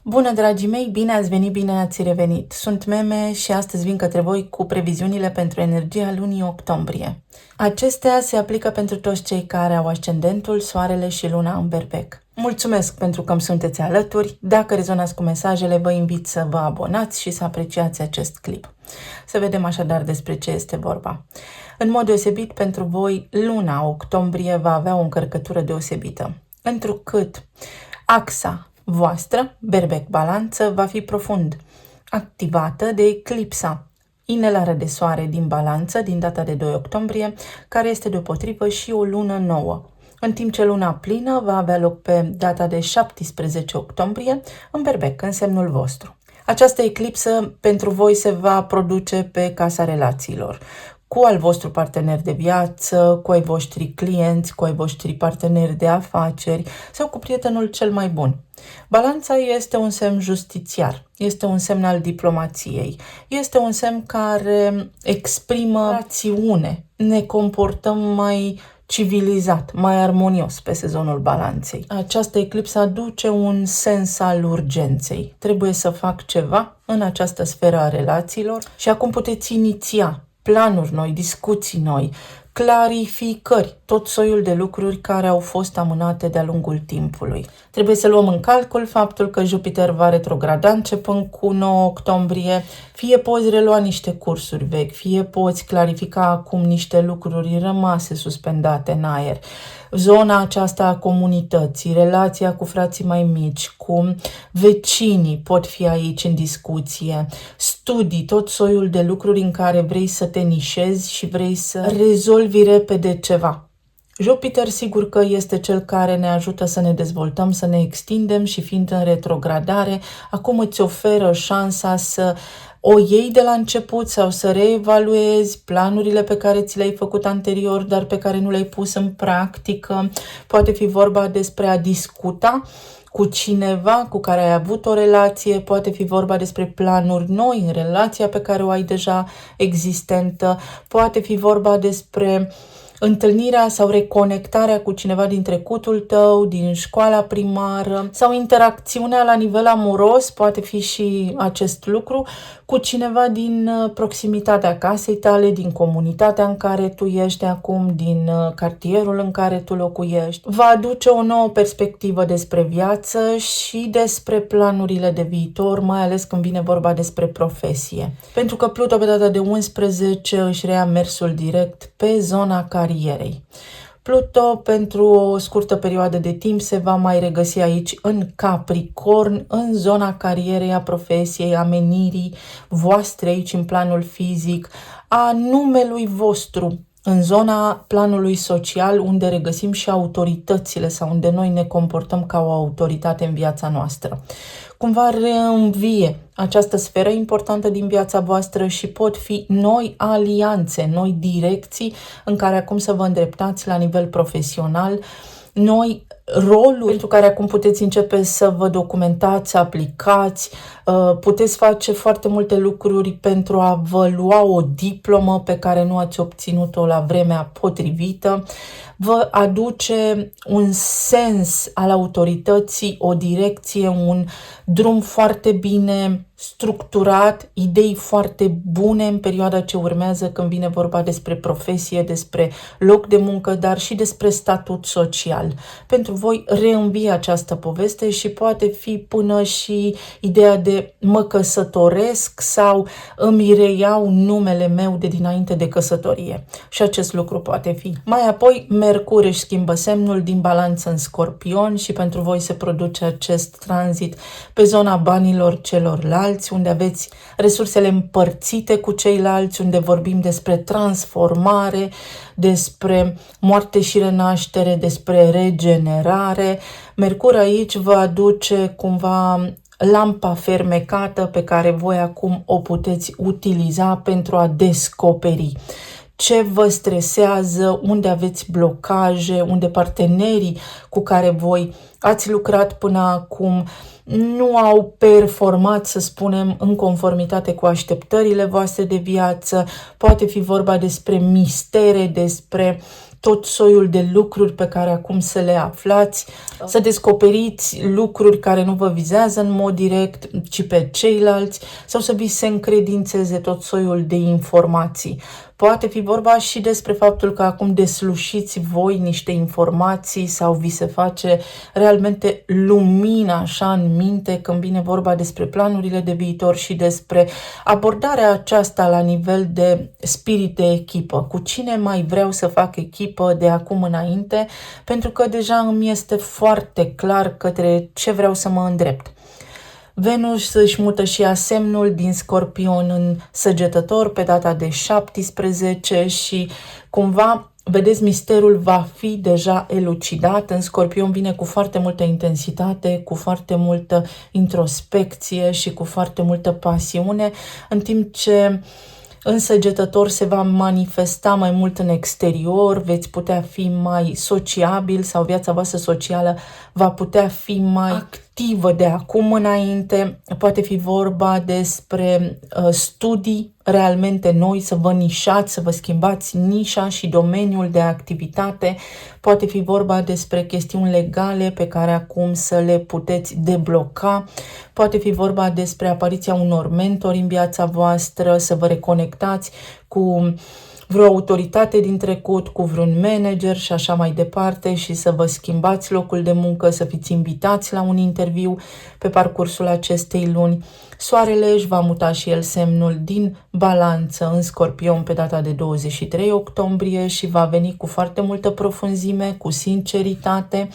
Bună, dragii mei! Bine ați venit, bine ați revenit! Sunt Meme și astăzi vin către voi cu previziunile pentru energia lunii octombrie. Acestea se aplică pentru toți cei care au ascendentul, soarele și luna în berbec. Mulțumesc pentru că îmi sunteți alături. Dacă rezonați cu mesajele, vă invit să vă abonați și să apreciați acest clip. Să vedem așadar despre ce este vorba. În mod deosebit, pentru voi, luna octombrie va avea o încărcătură deosebită, întrucât axa voastră, berbec-balanță, va fi profund activată de eclipsa inelară de soare din balanță din data de 2 octombrie, care este deopotrivă și o lună nouă. În timp ce luna plină va avea loc pe data de 17 octombrie în berbec, în semnul vostru. Această eclipsă pentru voi se va produce pe casa relațiilor, cu al vostru partener de viață, cu ai voștri clienți, cu ai voștri parteneri de afaceri sau cu prietenul cel mai bun. Balanța este un semn justițiar, este un semn al diplomației, este un semn care exprimă rațiune. Ne comportăm mai civilizat, mai armonios pe sezonul balanței. Această eclipsă aduce un sens al urgenței. Trebuie să fac ceva în această sferă a relațiilor și acum puteți iniția planuri noi, discuții noi, clarificări, tot soiul de lucruri care au fost amânate de-a lungul timpului. Trebuie să luăm în calcul faptul că Jupiter va retrograda începând cu 9 octombrie, fie poți relua niște cursuri vechi, fie poți clarifica acum niște lucruri rămase suspendate în aer. Zona aceasta a comunității, relația cu frații mai mici, cu vecinii pot fi aici în discuție, studii, tot soiul de lucruri în care vrei să te nișezi și vrei să rezolvi repede ceva. Jupiter sigur că este cel care ne ajută să ne dezvoltăm, să ne extindem și fiind în retrogradare, acum îți oferă șansa să o iei de la început sau să reevaluezi planurile pe care ți le-ai făcut anterior, dar pe care nu le-ai pus în practică. Poate fi vorba despre a discuta cu cineva cu care ai avut o relație, poate fi vorba despre planuri noi în relația pe care o ai deja existentă, poate fi vorba despre întâlnirea sau reconectarea cu cineva din trecutul tău, din școala primară sau interacțiunea la nivel amoros, poate fi și acest lucru, cu cineva din proximitatea casei tale, din comunitatea în care tu ești acum, din cartierul în care tu locuiești. Va aduce o nouă perspectivă despre viață și despre planurile de viitor, mai ales când vine vorba despre profesie. Pentru că Pluto pe data de 11 își reia mersul direct pe zona carierei. Pluto pentru o scurtă perioadă de timp se va mai regăsi aici în Capricorn, în zona carierei, a profesiei, a menirii voastre aici în planul fizic, a numelui vostru, în zona planului social, unde regăsim și autoritățile sau unde noi ne comportăm ca o autoritate în viața noastră. Cumva reînvie această sferă importantă din viața voastră și pot fi noi alianțe, noi direcții în care acum să vă îndreptați la nivel profesional, noi roluri pentru care acum puteți începe să vă documentați, aplicați, puteți face foarte multe lucruri pentru a vă lua o diplomă pe care nu ați obținut-o la vremea potrivită, vă aduce un sens al autorității, o direcție, un drum foarte bine structurat, idei foarte bune în perioada ce urmează când vine vorba despre profesie, despre loc de muncă, dar și despre statut social. Pentru voi reînvie această poveste și poate fi până și ideea de mă căsătoresc sau îmi reiau numele meu de dinainte de căsătorie. Și acest lucru poate fi. Mai apoi, Mercur își schimbă semnul din Balanță în Scorpion și pentru voi se produce acest tranzit pe zona banilor celorlalți, unde aveți resursele împărțite cu ceilalți, unde vorbim despre transformare, despre moarte și renaștere, despre regenerare. Mercur aici vă aduce cumva lampa fermecată pe care voi acum o puteți utiliza pentru a descoperi ce vă stresează, unde aveți blocaje, unde partenerii cu care voi ați lucrat până acum nu au performat, să spunem, în conformitate cu așteptările voastre de viață. Poate fi vorba despre mistere, despre tot soiul de lucruri pe care acum să le aflați, să descoperiți lucruri care nu vă vizează în mod direct, ci pe ceilalți, sau să vi se încredințeze tot soiul de informații. Poate fi vorba și despre faptul că acum deslușiți voi niște informații sau vi se face realmente lumină așa în minte când vine vorba despre planurile de viitor și despre abordarea aceasta la nivel de spirit de echipă. Cu cine mai vreau să fac echipă de acum înainte, pentru că deja îmi este foarte clar către ce vreau să mă îndrept. Venus își mută și ea semnul din Scorpion în Săgetător pe data de 17 și cumva, vedeți, misterul va fi deja elucidat. În Scorpion vine cu foarte multă intensitate, cu foarte multă introspecție și cu foarte multă pasiune, în timp ce în Săgetător se va manifesta mai mult în exterior, veți putea fi mai sociabil sau viața voastră socială va putea fi mai activă de acum înainte. Poate fi vorba despre studii realmente noi, să vă nișați, să vă schimbați nișa și domeniul de activitate. Poate fi vorba despre chestiuni legale pe care acum să le puteți debloca. Poate fi vorba despre apariția unor mentori în viața voastră, să vă reconectați cu vreo autoritate din trecut, cu vreun manager și așa mai departe și să vă schimbați locul de muncă, să fiți invitați la un interviu pe parcursul acestei luni. Soarele își va muta și el semnul din Balanță în Scorpion pe data de 23 octombrie și va veni cu foarte multă profunzime, cu sinceritate,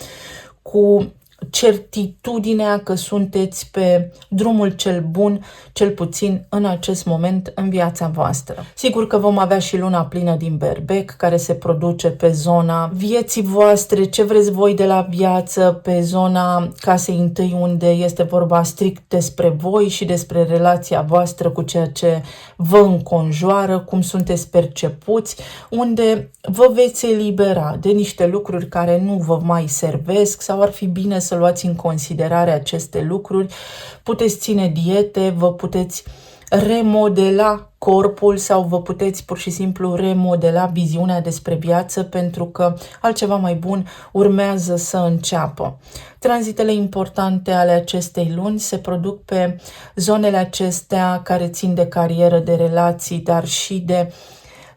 cu certitudinea că sunteți pe drumul cel bun, cel puțin în acest moment în viața voastră. Sigur că vom avea și luna plină din Berbec, care se produce pe zona vieții voastre, ce vreți voi de la viață, pe zona casei întâi, unde este vorba strict despre voi și despre relația voastră cu ceea ce vă înconjoară, cum sunteți percepuți, unde vă veți elibera de niște lucruri care nu vă mai servesc sau ar fi bine să luați în considerare aceste lucruri. Puteți ține diete, vă puteți remodela corpul sau vă puteți pur și simplu remodela viziunea despre viață, pentru că altceva mai bun urmează să înceapă. Tranzitele importante ale acestei luni se produc pe zonele acestea care țin de carieră, de relații, dar și de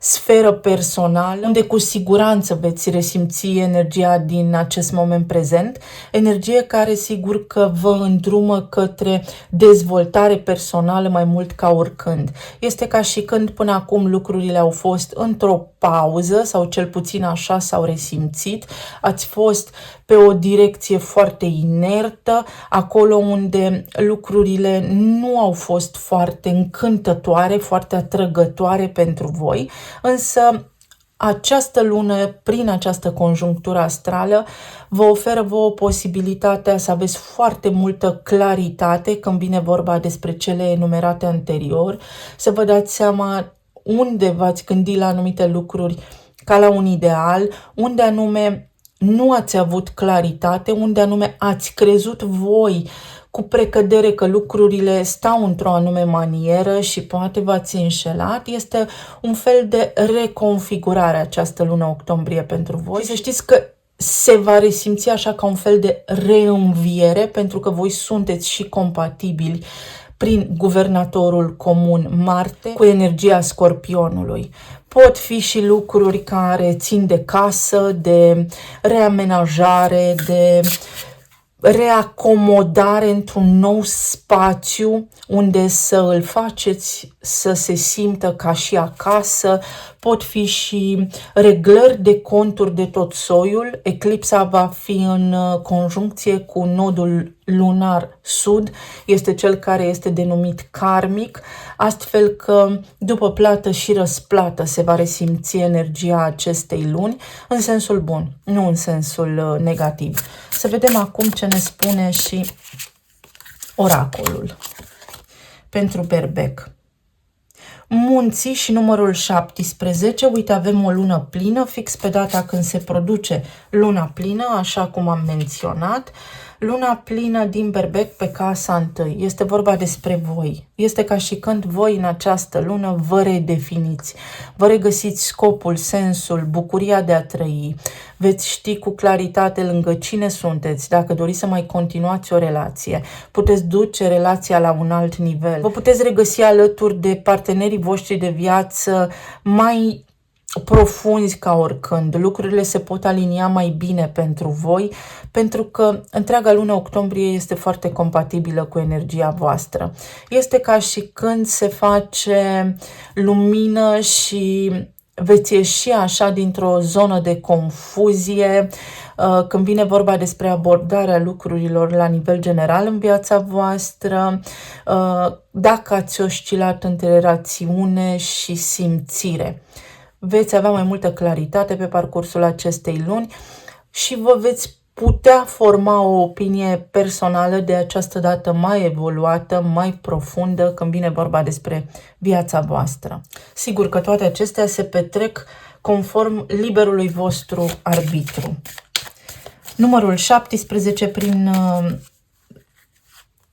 sferă personală, unde cu siguranță veți resimți energia din acest moment prezent, energie care sigur că vă îndrumă către dezvoltare personală mai mult ca oricând. Este ca și când până acum lucrurile au fost într-o pauză sau cel puțin așa s-au resimțit, ați fost pe o direcție foarte inertă, acolo unde lucrurile nu au fost foarte încântătoare, foarte atrăgătoare pentru voi, însă această lună, prin această conjunctură astrală, vă oferă vouă posibilitatea să aveți foarte multă claritate când vine vorba despre cele enumerate anterior, să vă dați seama unde v-ați gândit la anumite lucruri ca la un ideal, unde anume nu ați avut claritate, unde anume ați crezut voi cu precădere că lucrurile stau într-o anume manieră și poate v-ați înșelat. Este un fel de reconfigurare această lună octombrie pentru voi. Și să știți că se va resimți așa ca un fel de reînviere, pentru că voi sunteți și compatibili prin guvernatorul comun Marte cu energia Scorpionului. Pot fi și lucruri care țin de casă, de reamenajare, de reacomodare într-un nou spațiu unde să îl faceți să se simtă ca și acasă. Pot fi și reglări de conturi de tot soiul. Eclipsa va fi în conjuncție cu nodul lunar sud, este cel care este denumit karmic, astfel că după plată și răsplată se va resimți energia acestei luni în sensul bun, nu în sensul negativ. Să vedem acum ce ne spune și oracolul pentru Berbec. Munții și numărul 17, uite, avem o lună plină, fix pe data când se produce luna plină, așa cum am menționat. Luna plină din Berbec pe casa 1. Este vorba despre voi. Este ca și când voi în această lună vă redefiniți, vă regăsiți scopul, sensul, bucuria de a trăi. Veți ști cu claritate lângă cine sunteți, dacă doriți să mai continuați o relație. Puteți duce relația la un alt nivel. Vă puteți regăsi alături de partenerii voștri de viață mai profunzi ca oricând. Lucrurile se pot alinia mai bine pentru voi, pentru că întreaga lună octombrie este foarte compatibilă cu energia voastră. Este ca și când se face lumină și veți ieși așa dintr-o zonă de confuzie când vine vorba despre abordarea lucrurilor la nivel general în viața voastră, dacă ați oscilat între rațiune și simțire. Veți avea mai multă claritate pe parcursul acestei luni și vă veți putea forma o opinie personală de această dată mai evoluată, mai profundă când vine vorba despre viața voastră. Sigur că toate acestea se petrec conform liberului vostru arbitru. Numărul 17 prin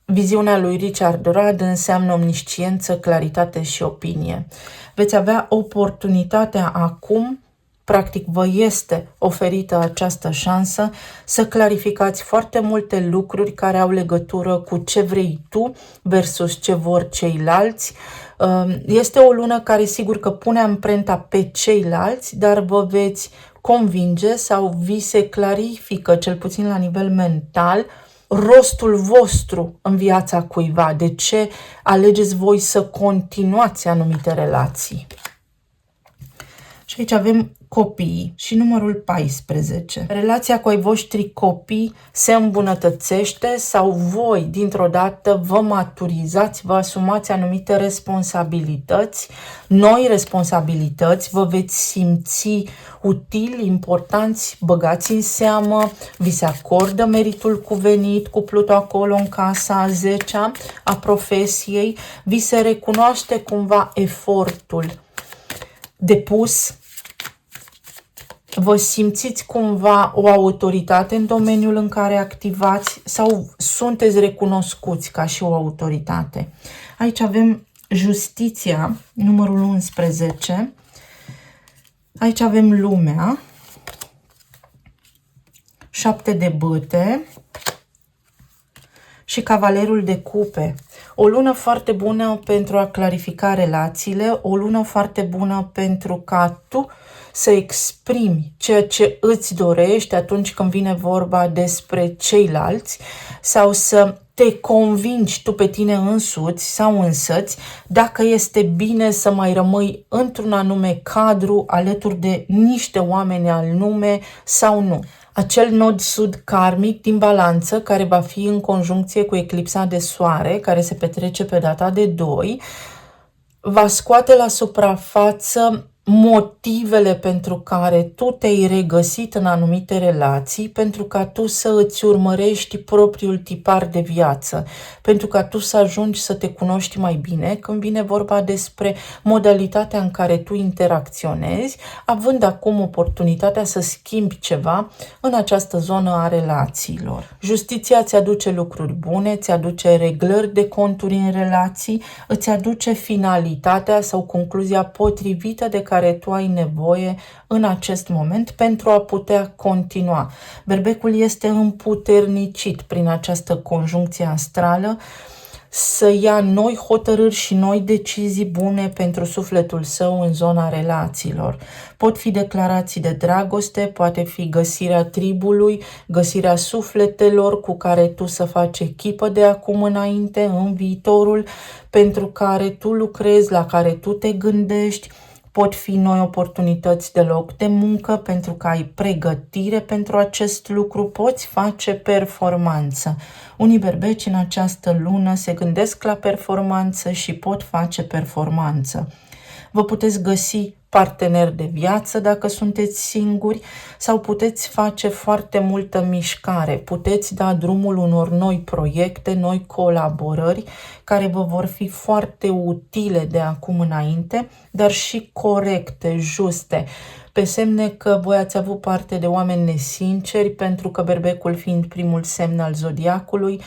viziunea lui Richard Rudd înseamnă omnisciență, claritate și opinie. Veți avea oportunitatea acum, practic vă este oferită această șansă, să clarificați foarte multe lucruri care au legătură cu ce vrei tu versus ce vor ceilalți. Este o lună care sigur că pune amprenta pe ceilalți, dar vă veți convinge sau vi se clarifică, cel puțin la nivel mental, rostul vostru în viața cuiva, de ce alegeți voi să continuați anumite relații. Și aici avem copiii și numărul 14. Relația cu ai voștri copii se îmbunătățește sau voi dintr-o dată vă maturizați, vă asumați anumite responsabilități, noi responsabilități, vă veți simți utili, importanți, băgați în seamă, vi se acordă meritul cuvenit cu Pluto acolo în casa a 10-a a profesiei, vi se recunoaște cumva efortul depus, vă simțiți cumva o autoritate în domeniul în care activați sau sunteți recunoscuți ca și o autoritate. Aici avem justiția, numărul 11. Aici avem lumea, 7 de bâte și cavalerul de cupe. O lună foarte bună pentru a clarifica relațiile, o lună foarte bună pentru ca tu să exprimi ceea ce îți dorești atunci când vine vorba despre ceilalți sau să te convingi tu pe tine însuți sau însăți dacă este bine să mai rămâi într-un anume cadru alături de niște oameni al nume sau nu. Acel nod sud karmic din balanță care va fi în conjuncție cu eclipsa de soare care se petrece pe data de 2 va scoate la suprafață motivele pentru care tu te-ai regăsit în anumite relații, pentru ca tu să îți urmărești propriul tipar de viață, pentru ca tu să ajungi să te cunoști mai bine când vine vorba despre modalitatea în care tu interacționezi, având acum oportunitatea să schimbi ceva în această zonă a relațiilor. Justiția îți aduce lucruri bune, îți aduce reglări de conturi în relații, îți aduce finalitatea sau concluzia potrivită de care tu ai nevoie în acest moment pentru a putea continua. Berbecul este împuternicit prin această conjuncție astrală să ia noi hotărâri și noi decizii bune pentru sufletul său în zona relațiilor. Pot fi declarații de dragoste, poate fi găsirea tribului, găsirea sufletelor cu care tu să faci echipă de acum înainte, în viitorul, pentru care tu lucrezi, la care tu te gândești. Pot fi noi oportunități de loc de muncă pentru că ai pregătire pentru acest lucru, poți face performanță. Unii berbeci în această lună se gândesc la performanță și pot face performanță. Vă puteți găsi parteneri de viață dacă sunteți singuri sau puteți face foarte multă mișcare, puteți da drumul unor noi proiecte, noi colaborări care vă vor fi foarte utile de acum înainte, dar și corecte, juste, pe semne că voi ați avut parte de oameni nesinceri, pentru că Berbecul, fiind primul semn al zodiacului,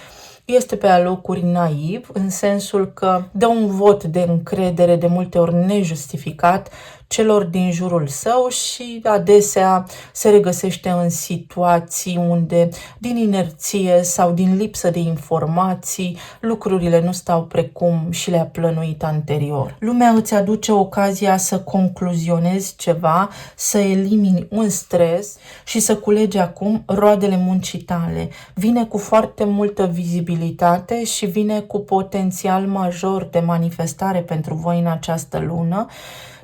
este pe alocuri naiv, în sensul că dă un vot de încredere de multe ori nejustificat celor din jurul său și adesea se regăsește în situații unde, din inerție sau din lipsă de informații, lucrurile nu stau precum și le-a plănuit anterior. Lumea îți aduce ocazia să concluzionezi ceva, să elimini un stres și să culegi acum roadele muncii tale. Vine cu foarte multă vizibilitate și vine cu potențial major de manifestare pentru voi în această lună,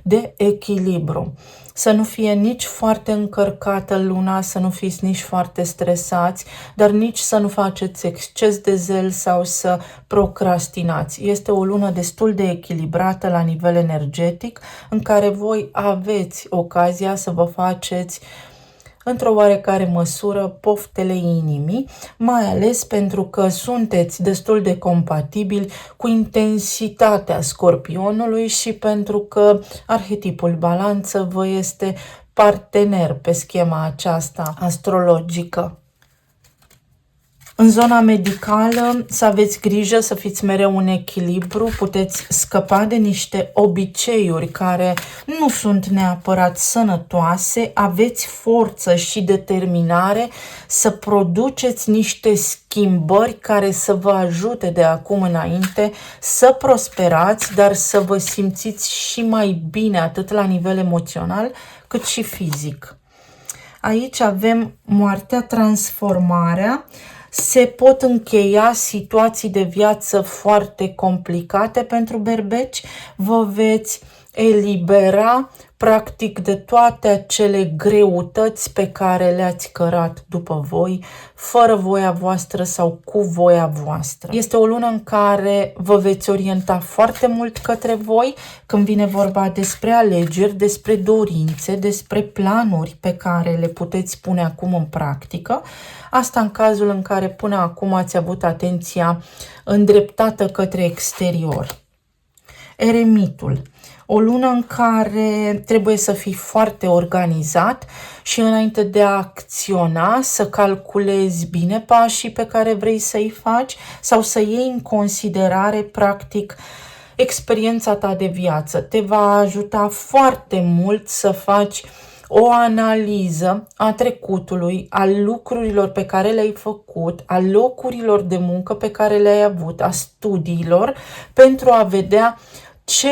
de echilibru. Să nu fie nici foarte încărcată luna, să nu fiți nici foarte stresați, dar nici să nu faceți exces de zel sau să procrastinați. Este o lună destul de echilibrată la nivel energetic, în care voi aveți ocazia să vă faceți într-o oarecare măsură poftele inimii, mai ales pentru că sunteți destul de compatibili cu intensitatea Scorpionului și pentru că arhetipul Balanță vă este partener pe schema aceasta astrologică. În zona medicală, să aveți grijă să fiți mereu în echilibru, puteți scăpa de niște obiceiuri care nu sunt neapărat sănătoase, aveți forță și determinare să produceți niște schimbări care să vă ajute de acum înainte să prosperați, dar să vă simțiți și mai bine atât la nivel emoțional cât și fizic. Aici avem moartea, transformarea. Se pot încheia situații de viață foarte complicate pentru berbeci, vă veți elibera practic de toate acele greutăți pe care le-ați cărat după voi, fără voia voastră sau cu voia voastră. Este o lună în care vă veți orienta foarte mult către voi, când vine vorba despre alegeri, despre dorințe, despre planuri pe care le puteți pune acum în practică. Asta în cazul în care până acum ați avut atenția îndreptată către exterior. Eremitul. O lună în care trebuie să fii foarte organizat și înainte de a acționa să calculezi bine pașii pe care vrei să-i faci sau să iei în considerare practic experiența ta de viață. Te va ajuta foarte mult să faci o analiză a trecutului, a lucrurilor pe care le-ai făcut, a locurilor de muncă pe care le-ai avut, a studiilor, pentru a vedea ce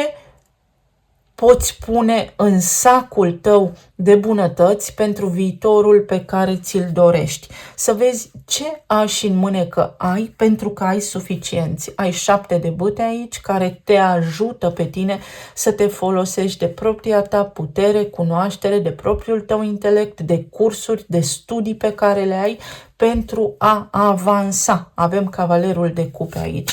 poți pune în sacul tău de bunătăți pentru viitorul pe care ți-l dorești. Să vezi ce ași în mânecă ai, pentru că ai suficienți. Ai 7 de bâte aici care te ajută pe tine să te folosești de propria ta putere, cunoaștere, de propriul tău intelect, de cursuri, de studii pe care le ai pentru a avansa. Avem cavalerul de cupe aici.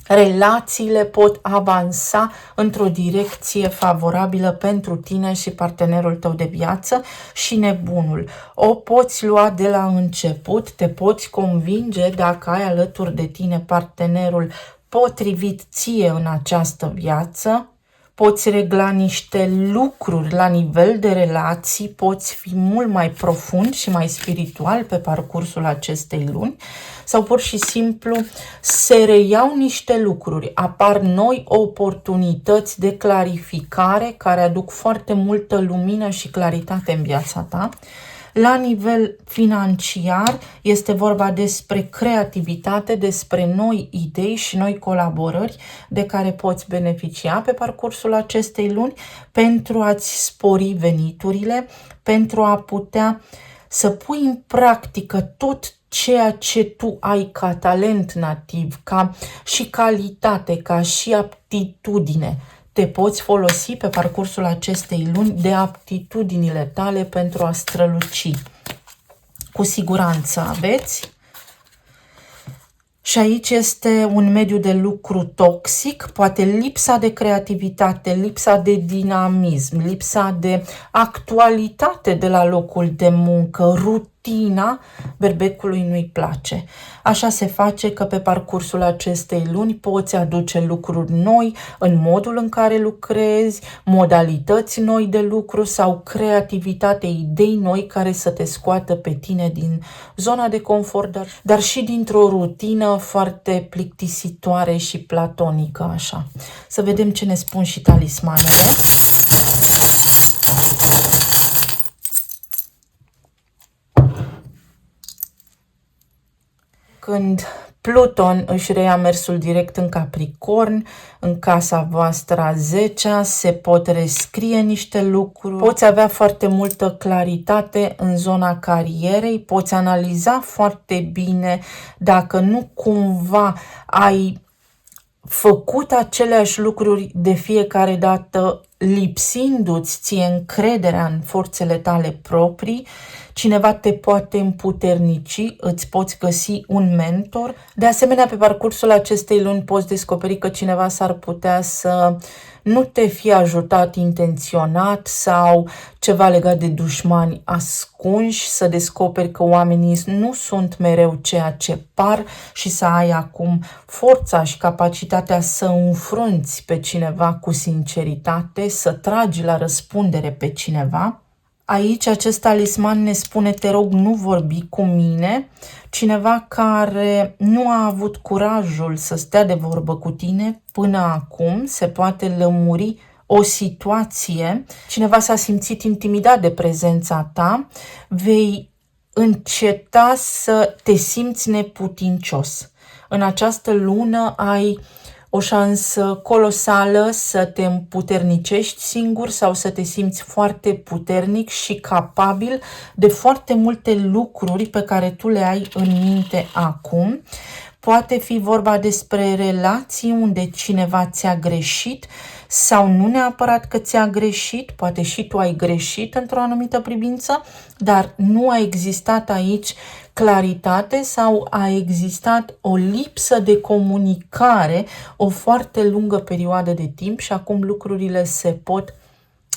Relațiile pot avansa într-o direcție favorabilă pentru tine și partenerul tău de viață și nebunul. O poți lua de la început, te poți convinge dacă ai alături de tine partenerul potrivit ție în această viață. Poți regla niște lucruri la nivel de relații, poți fi mult mai profund și mai spiritual pe parcursul acestei luni sau pur și simplu se reiau niște lucruri, apar noi oportunități de clarificare care aduc foarte multă lumină și claritate în viața ta. La nivel financiar este vorba despre creativitate, despre noi idei și noi colaborări de care poți beneficia pe parcursul acestei luni pentru a-ți spori veniturile, pentru a putea să pui în practică tot ceea ce tu ai ca talent nativ, ca și calitate, ca și aptitudine. Te poți folosi pe parcursul acestei luni de aptitudinile tale pentru a străluci. Cu siguranță aveți. Și aici este un mediu de lucru toxic, poate lipsa de creativitate, lipsa de dinamism, lipsa de actualitate de la locul de muncă, rutină rutina berbecului nu-i place. Așa se face că pe parcursul acestei luni poți aduce lucruri noi în modul în care lucrezi, modalități noi de lucru sau creativitate, idei noi care să te scoată pe tine din zona de confort, dar și dintr-o rutină foarte plictisitoare și platonică, așa. Să vedem ce ne spun și talismanele. Când Pluton își reia mersul direct în Capricorn, în casa voastră a 10-a, se pot rescrie niște lucruri, poți avea foarte multă claritate în zona carierei, poți analiza foarte bine dacă nu cumva ai făcut aceleași lucruri de fiecare dată, lipsindu-ți ție încrederea în forțele tale proprii. Cineva te poate împuternici, îți poți găsi un mentor. De asemenea, pe parcursul acestei luni poți descoperi că cineva s-ar putea să nu te fie ajutat intenționat sau ceva legat de dușmani ascunși, să descoperi că oamenii nu sunt mereu ceea ce par și să ai acum forța și capacitatea să înfrunți pe cineva cu sinceritate, să tragi la răspundere pe cineva. Aici acest talisman ne spune, te rog, nu vorbi cu mine. Cineva care nu a avut curajul să stea de vorbă cu tine până acum se poate lămuri o situație. Cineva s-a simțit intimidat de prezența ta. Vei înceta să te simți neputincios. În această lună ai o șansă colosală să te împuternicești singur sau să te simți foarte puternic și capabil de foarte multe lucruri pe care tu le ai în minte acum. Poate fi vorba despre relații unde cineva ți-a greșit sau nu neapărat că ți-a greșit, poate și tu ai greșit într-o anumită privință, dar nu a existat aici claritate sau a existat o lipsă de comunicare o foarte lungă perioadă de timp și acum lucrurile se pot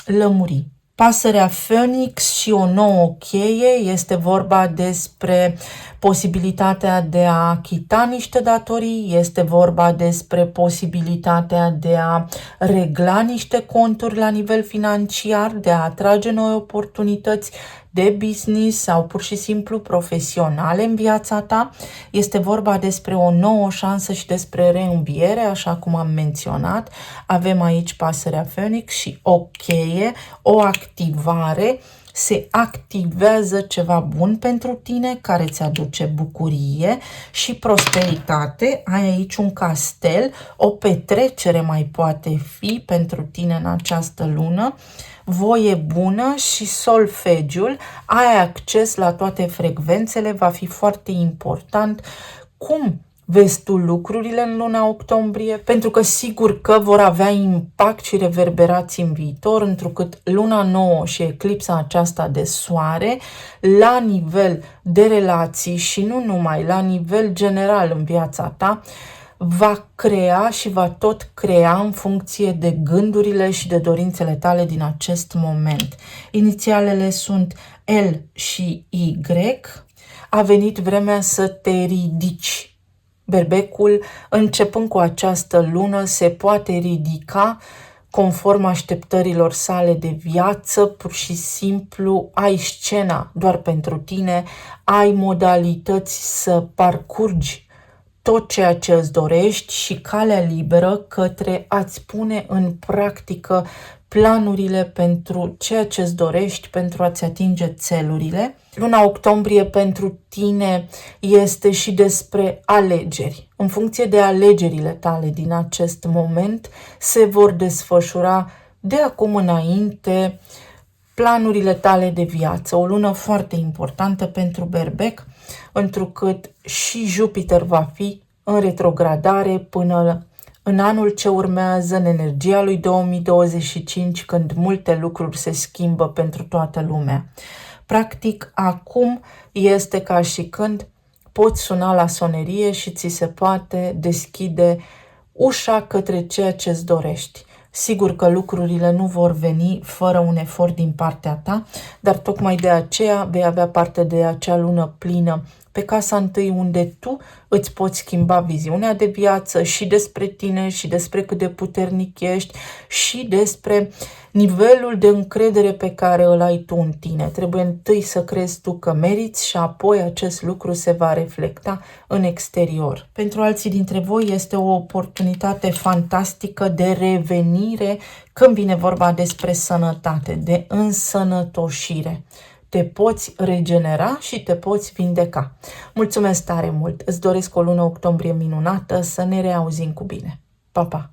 lămuri. Pasărea Phoenix și o nouă cheie, este vorba despre posibilitatea de a achita niște datorii, este vorba despre posibilitatea de a regla niște conturi la nivel financiar, de a atrage noi oportunități de business sau pur și simplu profesionale în viața ta. Este vorba despre o nouă șansă și despre reînviere, așa cum am menționat. Avem aici pasărea Phoenix și o cheie, o activare. Se activează ceva bun pentru tine care îți aduce bucurie și prosperitate. Ai aici un castel, o petrecere mai poate fi pentru tine în această lună. Voie bună și solfegiul, ai acces la toate frecvențele, va fi foarte important cum vezi tu lucrurile în luna octombrie, pentru că sigur că vor avea impact și reverberații în viitor, întrucât luna nouă și eclipsa aceasta de soare, la nivel de relații și nu numai, la nivel general în viața ta, va crea și va tot crea în funcție de gândurile și de dorințele tale din acest moment. Inițialele sunt L și Y. A venit vremea să te ridici. Berbecul, începând cu această lună, se poate ridica conform așteptărilor sale de viață, pur și simplu ai scena doar pentru tine, ai modalități să parcurgi tot ceea ce îți dorești și calea liberă către a-ți pune în practică planurile pentru ceea ce îți dorești, pentru a-ți atinge țelurile. Luna octombrie pentru tine este și despre alegeri. În funcție de alegerile tale din acest moment, se vor desfășura de acum înainte planurile tale de viață. O lună foarte importantă pentru berbec, întrucât și Jupiter va fi în retrogradare până în anul ce urmează, în energia lui 2025, când multe lucruri se schimbă pentru toată lumea. Practic, acum este ca și când poți suna la sonerie și ți se poate deschide ușa către ceea ce îți dorești. Sigur că lucrurile nu vor veni fără un efort din partea ta, dar tocmai de aceea vei avea parte de acea lună plină pe casa întâi, unde tu îți poți schimba viziunea de viață și despre tine și despre cât de puternic ești și despre nivelul de încredere pe care îl ai tu în tine. Trebuie întâi să crezi tu că meriți și apoi acest lucru se va reflecta în exterior. Pentru alții dintre voi este o oportunitate fantastică de revenire când vine vorba despre sănătate, de însănătoșire. Te poți regenera și te poți vindeca. Mulțumesc tare mult! Îți doresc o lună octombrie minunată, să ne reauzim cu bine. Pa, pa!